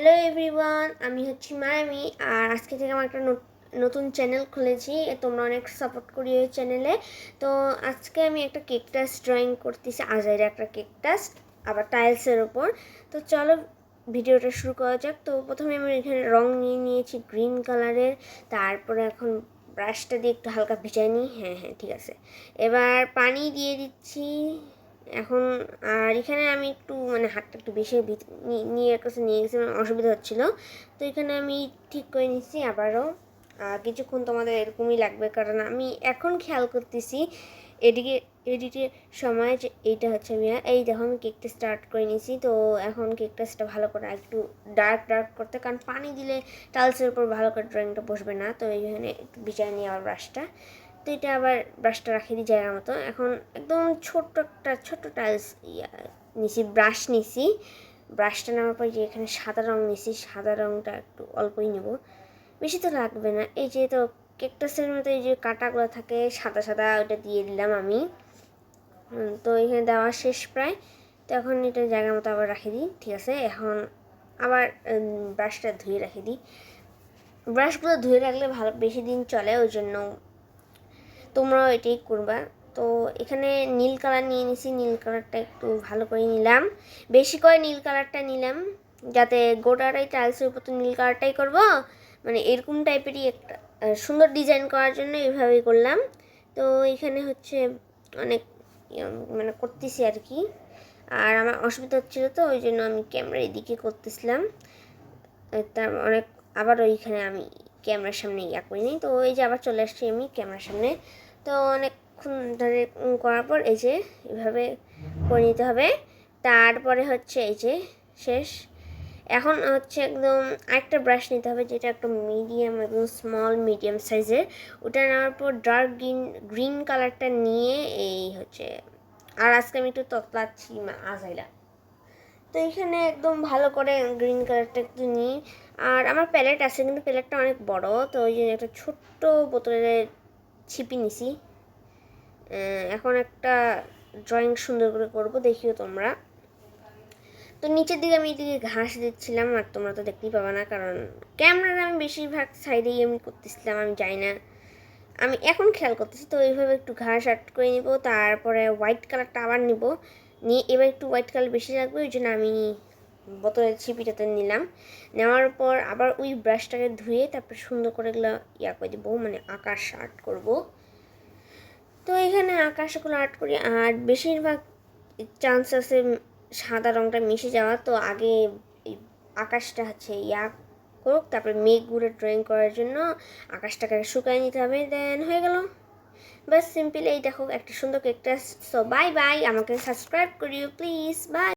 Hello everyone, আমি হচ্ছি Miami. আর আজকে থেকে আমার একটা নতুন চ্যানেল খুলেছি। তোমরা অনেক সাপোর্ট করি ওই চ্যানেলে। তো আজকে আমি একটা কেকটাস ড্রয়িং করতেছি, আজাইরা একটা কেকটাস, আবার টাইলসের ওপর। তো চলো ভিডিওটা শুরু করা যাক। তো প্রথমে আমি এখানে রং নিয়ে নিয়েছি গ্রিন কালারের। তারপরে এখন ব্রাশটা দিয়ে একটু হালকা ভিজাই নিই। হ্যাঁ ঠিক আছে। এবার পানি দিয়ে দিচ্ছি এখন। আর এখানে আমি একটু হাতটা একটু বেশি নিয়ে কাছে নিয়ে গেছি, অসুবিধা হচ্ছিলো। তো এখানে আমি ঠিক করে নিচ্ছি আবারও। কিছুক্ষণ তোমাদের এরকমই লাগবে, কারণ আমি এখন খেয়াল করতেছি এডিটের সময় যে এইটা হচ্ছে আমি এই দেখো আমি কেকটা স্টার্ট করে নিয়েছি। তো এখন কেকটা ভালো করে একটু ডার্ক করতে, কারণ পানি দিলে টাইলসের উপর ভালো করে ড্রয়িংটা বসবে না। তো এইখানে একটু বিছায় নিয়ে আবার ব্রাশটা, তো এটা আবার ব্রাশটা রাখিয়ে দিই জায়গার মতো। এখন একদম ছোট্ট টাইলস নিছি, ব্রাশ নিছি। ব্রাশটা নেওয়ার পর যে এখানে সাদা রং নিছি, সাদা রংটা একটু অল্পই নেব, বেশি তো লাগবে না। এই যে তো কেকটাসের মতো এই যে কাঁটাগুলো থাকে সাদা সাদা, ওটা দিয়ে দিলাম আমি। তো এখানে দেওয়া শেষ প্রায়। তো এখন এটা জায়গার মতো আবার রাখি দিই। ঠিক আছে, এখন আবার ব্রাশটা ধুয়ে রাখি দিই। ব্রাশগুলো ধুয়ে রাখলে ভালো, বেশি দিন চলে, ওই জন্য তোমরাও এটাই করবা। তো এখানে নীল কালার নিয়ে নিছি, নীল কালারটা একটু ভালো করে নিলাম, বেশি করে নীল কালারটা নিলাম, যাতে গোটাটাই টাইলসের উপর তো নীল কালারটাই করবো, এরকম টাইপেরই একটা সুন্দর ডিজাইন করার জন্য এইভাবেই করলাম। তো এখানে হচ্ছে অনেক করতেছি আর কি। আর আমার অসুবিধা হচ্ছিলো, তো ওই জন্য আমি ক্যামেরার এদিকে করতেছিলাম। তার অনেক আবার ওইখানে আমি ক্যামেরার সামনে করি নি। তো এই যে আবার চলে আসছি আমি ক্যামেরার সামনে। তো অনেকক্ষণ ধরে করার পর এই যে এভাবে করে নিতে হবে। তারপরে হচ্ছে এই যে শেষ। এখন হচ্ছে একদম আরেকটা ব্রাশ নিতে হবে, যেটা একটা মিডিয়াম, একদম স্মল মিডিয়াম সাইজের। ওটা নেওয়ার পর ডার্ক গ্রিন কালারটা নিয়ে এই হচ্ছে, আর আজকে আমি একটু ততলাচ্ছি আজাইরা। তো এইখানে একদম ভালো করে গ্রিন কালারটা একটু নিই। আর আমার প্যালেট আছে, কিন্তু প্যালেটটা অনেক বড়, তো ওই জন্য একটা ছোট্ট বোতলের ছিপি নিছি। এখন একটা ড্রয়িং সুন্দর করে করবো, দেখিও তোমরা। তো নিচের দিকে আমি এদিকে ঘাস দিচ্ছিলাম, আর তোমরা তো দেখতেই পাবা না, কারণ ক্যামেরার আমি বেশিরভাগ সাইডেই আমি করতেছিলাম, আমি যাই না, আমি এখন খেয়াল করতেছি। তো এইভাবে একটু ঘাস অ্যাড করে নিব। তারপরে হোয়াইট কালারটা আবার নিব, নিয়ে এবার একটু হোয়াইট কালার বেশি লাগবে, ওই জন্য আমি বোতলের ছিপিটাতে নিলাম। নেওয়ার পর আবার ওই ব্রাশটাকে ধুয়ে তারপর সুন্দর করে এগুলো করে দেবো, আকাশ আর্ট করব। তো এখানে আকাশগুলো আর্ট করি, আর বেশিরভাগ চান্স আছে সাদা রঙটা মিশে যাওয়া। তো আগে এই আকাশটা হচ্ছে করুক, তারপরে মেঘগুলো ড্রয়িং করার জন্য আকাশটাকে শুকায় নিতে হবে, দেন হয়ে গেল। বাস সিম্পল। এই দেখো একটা সুন্দর কেকটা। সো বাই বাই, আমাকে সাবস্ক্রাইব করিও প্লিজ, বাই।